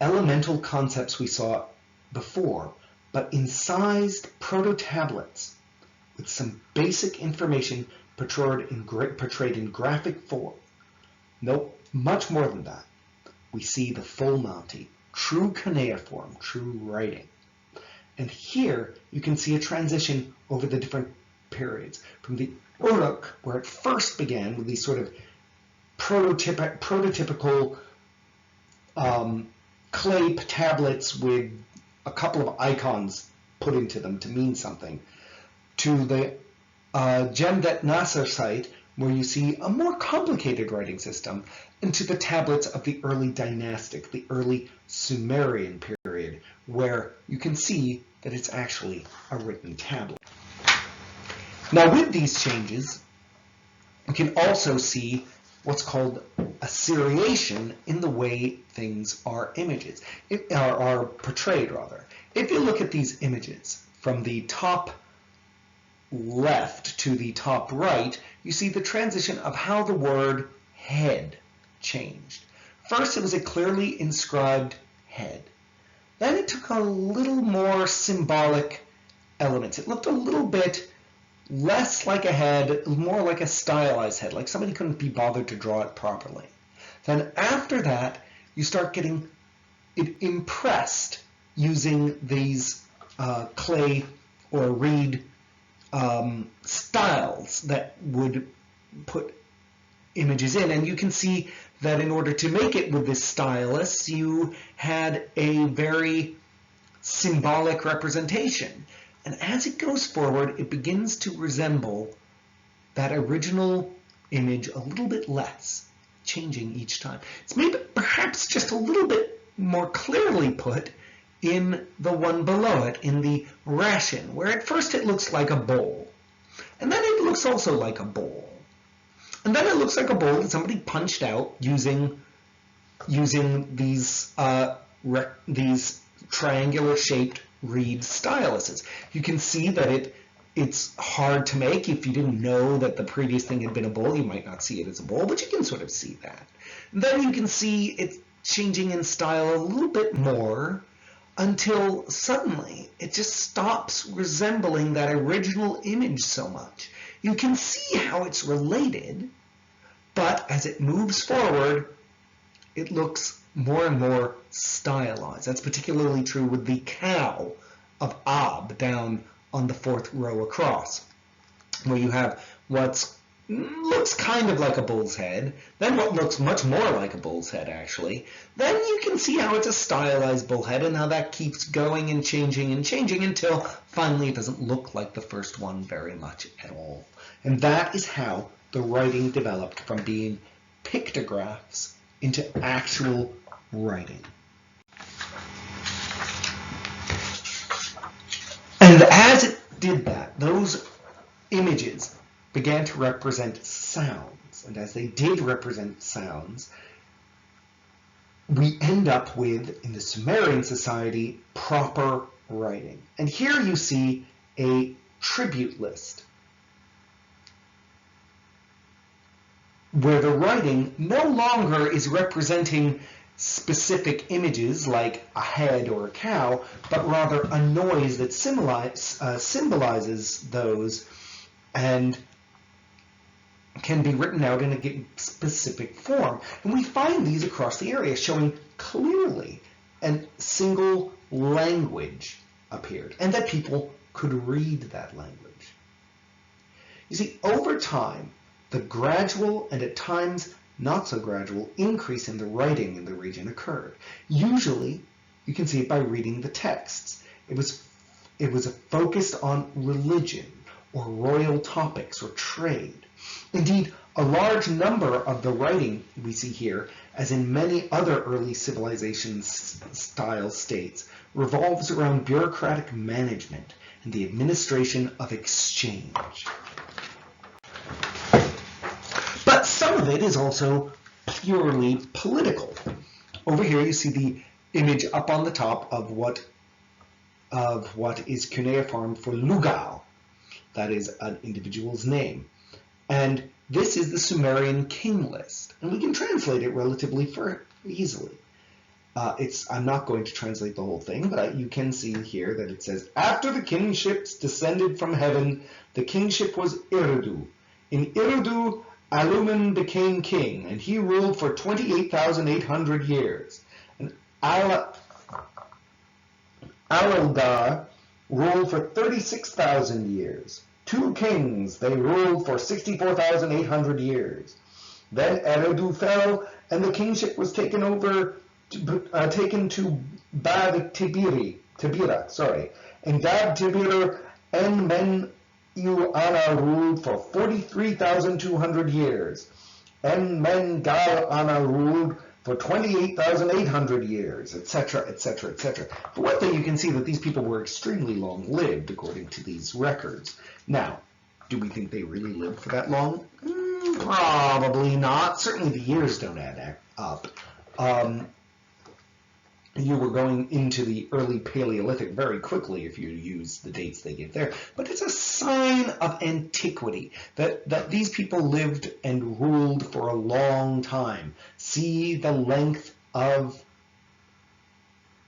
elemental concepts we saw before, but incised proto-tablets with some basic information portrayed in graphic form. Nope, much more than that. We see the full Monty, true cuneiform, true writing. And here you can see a transition over the different periods. From the Uruk, where it first began with these sort of prototypical clay tablets with a couple of icons put into them to mean something, to the Jemdet Nasser site, where you see a more complicated writing system, and to the tablets of the early dynastic, the early Sumerian period, where you can see that it's actually a written tablet. Now with these changes, we can also see what's called Assyriation in the way things are are portrayed rather. If you look at these images from the top left to the top right, you see the transition of how the word head changed. First, it was a clearly inscribed head. Then it took a little more symbolic elements. It looked a little bit less like a head, more like a stylized head, like somebody couldn't be bothered to draw it properly. Then after that, you start getting it impressed using these clay or reed styles that would put images in, and you can see that in order to make it with this stylus, you had a very symbolic representation. And as it goes forward, it begins to resemble that original image a little bit less, changing each time. It's maybe perhaps just a little bit more clearly put in the one below it, in the ration, where at first it looks like a bowl. And then it looks also like a bowl. And then it looks like a bowl that somebody punched out using these triangular shaped reed styluses. You can see that it's hard to make. If you didn't know that the previous thing had been a bowl, you might not see it as a bowl, but you can sort of see that. Then you can see it changing in style a little bit more until suddenly it just stops resembling that original image so much. You can see how it's related, but as it moves forward, it looks more and more stylized. That's particularly true with the cow of Ab down on the fourth row across, where you have what looks kind of like a bull's head, then what looks much more like a bull's head, actually. Then you can see how it's a stylized bull head and how that keeps going and changing until finally it doesn't look like the first one very much at all. And that is how the writing developed from being pictographs into actual writing. And as it did that, those images began to represent sounds. And as they did represent sounds, we end up with, in the Sumerian society, proper writing. And here you see a tribute list, where the writing no longer is representing specific images like a head or a cow, but rather a noise that symbolizes those and can be written out in a specific form. And we find these across the area, showing clearly a single language appeared, and that people could read that language. You see, over time, the gradual and at times not so gradual increase in the writing in the region occurred. Usually, you can see it by reading the texts. It was focused on religion or royal topics or trade. Indeed, a large number of the writing we see here, as in many other early civilization-style states, revolves around bureaucratic management and the administration of exchange. But some of it is also purely political. Over here you see the image up on the top of what is cuneiform for Lugal. That is an individual's name. And this is the Sumerian king list. And we can translate it relatively easily. I'm not going to translate the whole thing, but you can see here that it says, after the kingships descended from heaven, the kingship was Eridu. In Eridu, Alumen became king, and he ruled for 28,800 years. And Alildar ruled for 36,000 years. 2 kings, they ruled for 64,800 years. Then Eridu fell, and the kingship was taken to Bad Tibira, and Dad Tibir and Men Ana ruled for 43,200 years. And Men Gal Ana ruled for 28,800 years, etc., etc., etc. For one thing, you can see that these people were extremely long-lived, according to these records. Now, do we think they really lived for that long? Probably not. Certainly the years don't add up. You were going into the early Paleolithic very quickly if you use the dates they give there. But it's a sign of antiquity that these people lived and ruled for a long time. See the length of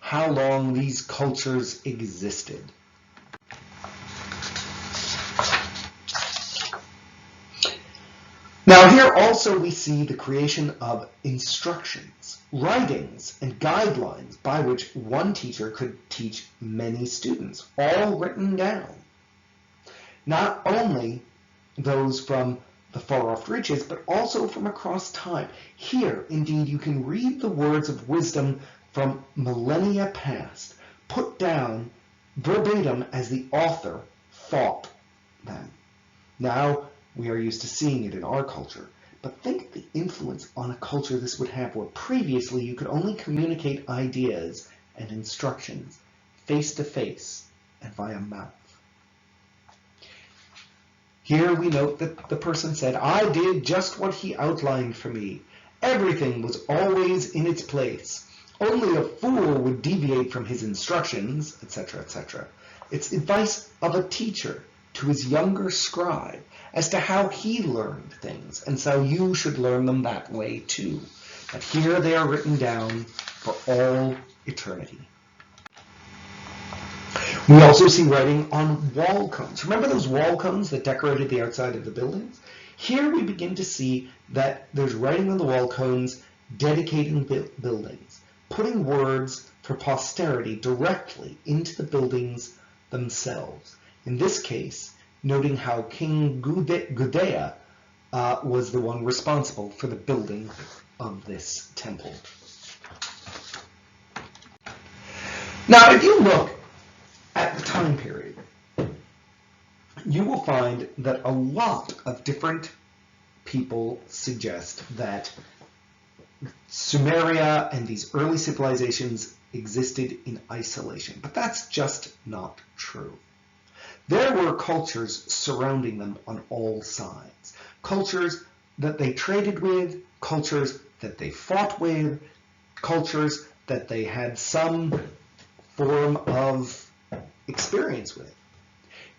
how long these cultures existed. Now here also we see the creation of instructions, writings, and guidelines by which one teacher could teach many students, all written down. Not only those from the far-off reaches, but also from across time. Here, indeed, you can read the words of wisdom from millennia past, put down verbatim as the author thought them. Now, we are used to seeing it in our culture, but think of the influence on a culture this would have where previously you could only communicate ideas and instructions face-to-face and via mouth. Here we note that the person said, I did just what he outlined for me. Everything was always in its place. Only a fool would deviate from his instructions, etc., etc. It's advice of a teacher to his younger scribe as to how he learned things, and so you should learn them that way too. But here they are written down for all eternity. We also see writing on wall cones. Remember those wall cones that decorated the outside of the buildings? Here we begin to see that there's writing on the wall cones dedicating buildings, putting words for posterity directly into the buildings themselves. In this case, noting how King Gudea was the one responsible for the building of this temple. Now, if you look at the time period, you will find that a lot of different people suggest that Sumeria and these early civilizations existed in isolation, but that's just not true. There were cultures surrounding them on all sides. Cultures that they traded with, cultures that they fought with, cultures that they had some form of experience with.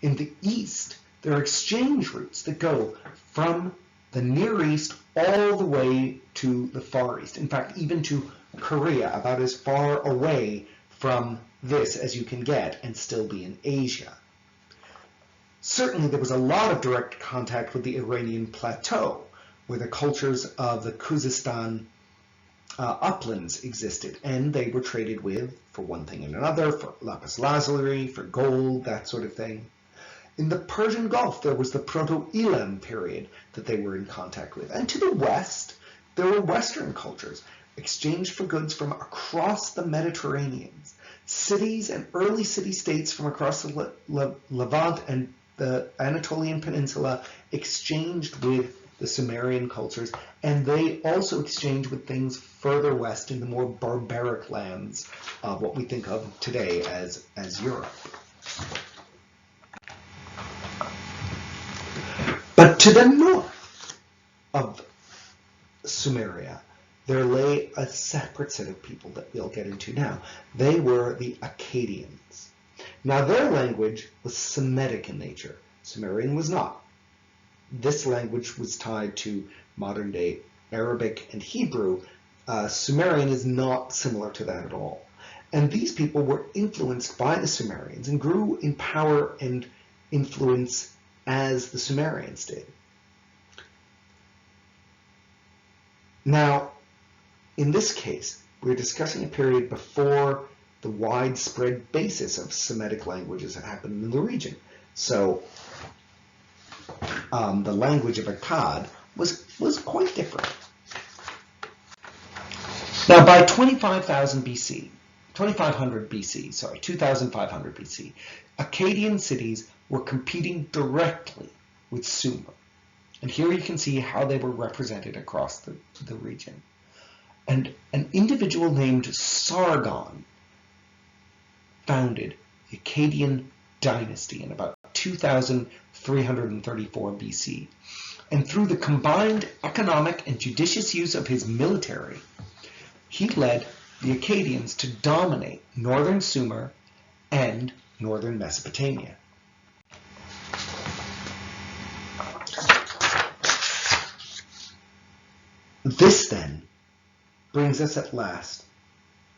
In the East, there are exchange routes that go from the Near East all the way to the Far East. In fact, even to Korea, about as far away from this as you can get and still be in Asia. Certainly, there was a lot of direct contact with the Iranian plateau, where the cultures of the Khuzestan uplands existed, and they were traded with, for one thing and another, for lapis lazuli, for gold, that sort of thing. In the Persian Gulf, there was the Proto-Elam period that they were in contact with. And to the west, there were Western cultures exchanged for goods from across the Mediterranean. Cities and early city-states from across the Levant and the Anatolian Peninsula exchanged with the Sumerian cultures, and they also exchanged with things further west in the more barbaric lands of what we think of today as Europe. But to the north of Sumeria, there lay a separate set of people that we'll get into now. They were the Akkadians. Now, their language was Semitic in nature. Sumerian was not. This language was tied to modern-day Arabic and Hebrew. Sumerian is not similar to that at all. And these people were influenced by the Sumerians and grew in power and influence as the Sumerians did. Now, in this case, we're discussing a period before the widespread basis of Semitic languages that happened in the region. So the language of Akkad was quite different. Now, by 2500 BC, 2500 BC, Akkadian cities were competing directly with Sumer. And here you can see how they were represented across the region. And an individual named Sargon founded the Akkadian dynasty in about 2334 BC. And through the combined economic and judicious use of his military, he led the Akkadians to dominate northern Sumer and northern Mesopotamia. This then brings us at last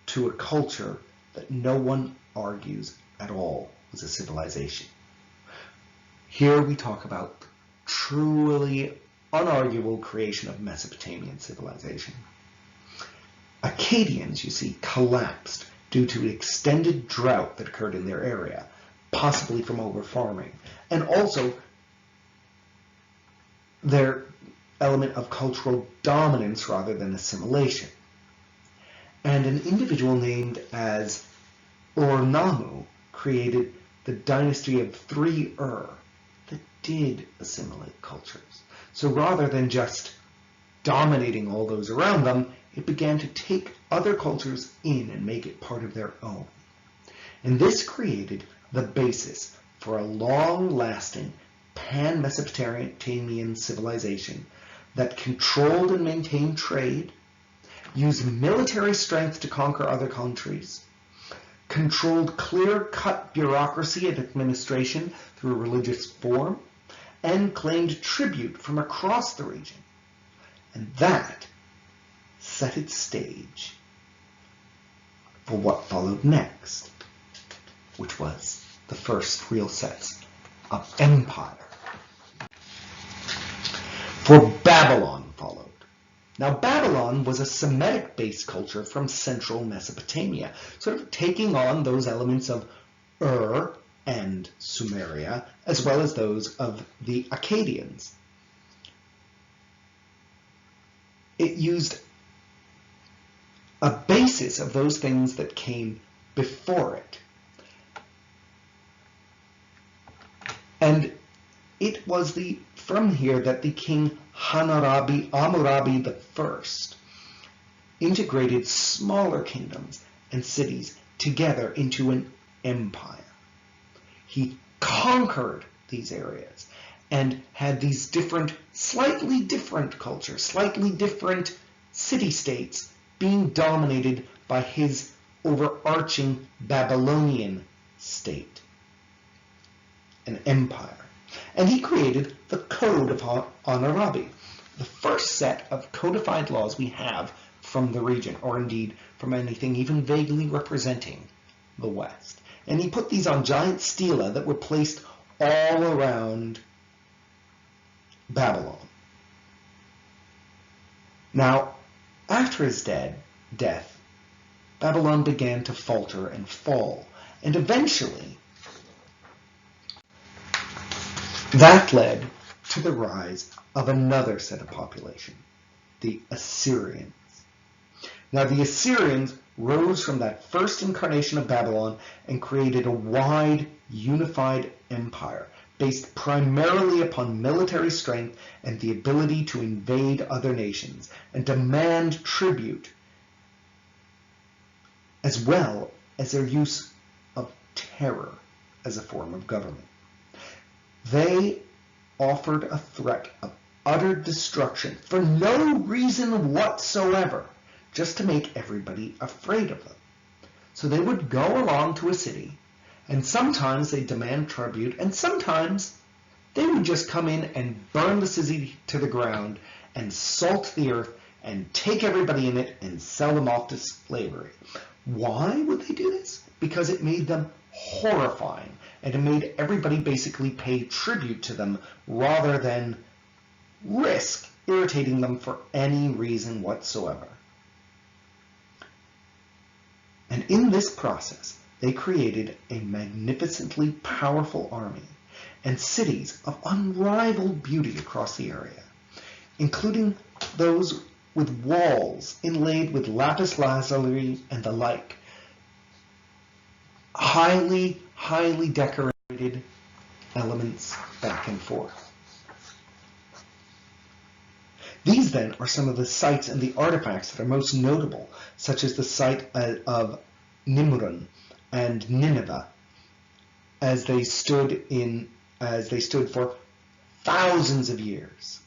to a culture that no one argues at all was a civilization. Here we talk about the truly unarguable creation of Mesopotamian civilization. Akkadians, you see, collapsed due to extended drought that occurred in their area, possibly from over-farming, and also their element of cultural dominance rather than assimilation. And an individual named as Ur-Nammu created the dynasty of 3 Ur that did assimilate cultures. So rather than just dominating all those around them, it began to take other cultures in and make it part of their own. And this created the basis for a long-lasting pan-Mesopotamian civilization that controlled and maintained trade, used military strength to conquer other countries, controlled clear-cut bureaucracy and administration through a religious form, and claimed tribute from across the region. And that set its stage for what followed next, which was the first real sets of empire. For Babylon followed. Now, Babylon was a Semitic-based culture from central Mesopotamia, sort of taking on those elements of Ur and Sumeria, as well as those of the Akkadians. It used a basis of those things that came before it. And it was from here that the king Hammurabi I integrated smaller kingdoms and cities together into an empire. He conquered these areas and had these slightly different cultures, slightly different city-states being dominated by his overarching Babylonian state, an empire. And he created the Code of Hammurabi, the first set of codified laws we have from the region, or indeed from anything even vaguely representing the West. And he put these on giant stela that were placed all around Babylon. Now, after his death, Babylon began to falter and fall, and eventually that led to the rise of another set of population, the Assyrians. Now, the Assyrians rose from that first incarnation of Babylon and created a wide, unified empire based primarily upon military strength and the ability to invade other nations and demand tribute, as well as their use of terror as a form of government. They offered a threat of utter destruction for no reason whatsoever, just to make everybody afraid of them. So they would go along to a city, and sometimes they'd demand tribute, and sometimes they would just come in and burn the city to the ground and salt the earth and take everybody in it and sell them off to slavery. Why would they do this? Because it made them horrifying, and it made everybody basically pay tribute to them rather than risk irritating them for any reason whatsoever. And in this process, they created a magnificently powerful army and cities of unrivaled beauty across the area, including those with walls inlaid with lapis lazuli and the like, highly decorated elements back and forth. These then are some of the sites and the artifacts that are most notable, such as the site of Nimrud and Nineveh, as they stood for thousands of years.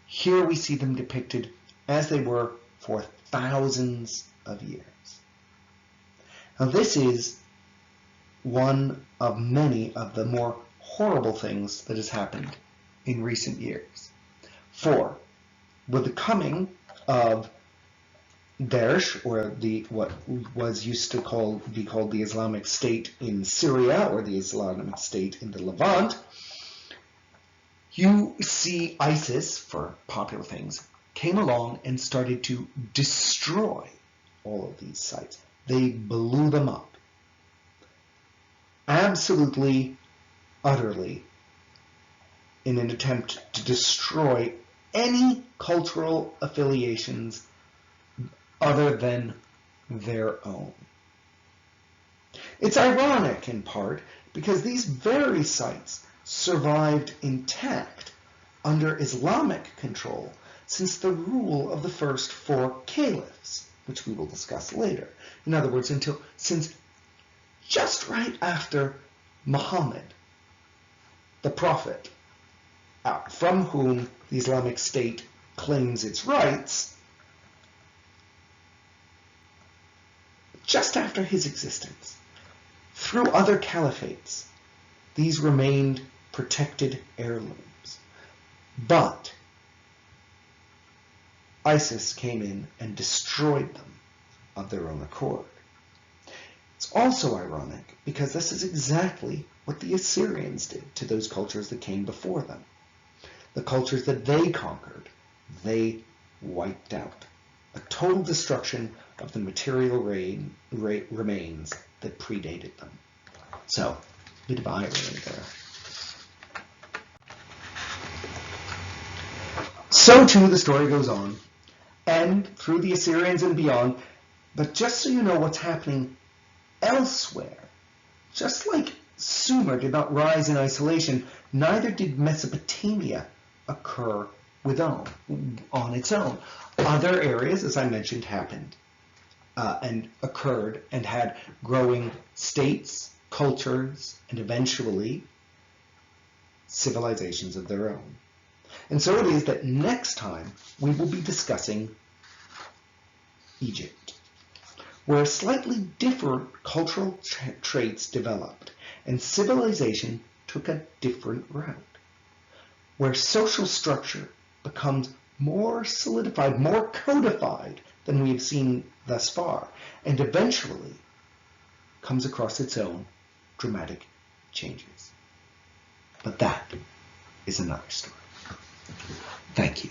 Here we see them depicted as they were for thousands of years. Now, this is one of many of the more horrible things that has happened in recent years. For with the coming of Daesh, or what was used to be called the Islamic State in Syria, or the Islamic State in the Levant, you see ISIS, for popular things, came along and started to destroy all of these sites. They blew them up. Absolutely, utterly, in an attempt to destroy any cultural affiliations other than their own. It's ironic, in part, because these very sites survived intact under Islamic control since the rule of the first four caliphs, which we will discuss later. In other words, since just right after Muhammad, the prophet, from whom the Islamic State claims its rights, just after his existence, through other caliphates, these remained protected heirlooms. But ISIS came in and destroyed them of their own accord. It's also ironic because this is exactly what the Assyrians did to those cultures that came before them. The cultures that they conquered, they wiped out. A total destruction of the material remains that predated them. So, a bit of irony there. So too the story goes on, and through the Assyrians and beyond, but just so you know what's happening elsewhere, just like Sumer did not rise in isolation, neither did Mesopotamia occur on its own. Other areas, as I mentioned, happened and occurred and had growing states, cultures, and eventually civilizations of their own. And so it is that next time we will be discussing Egypt, where slightly different cultural traits developed and civilization took a different route, where social structure becomes more solidified, more codified than we have seen thus far, and eventually comes across its own dramatic changes. But that is another story. Thank you.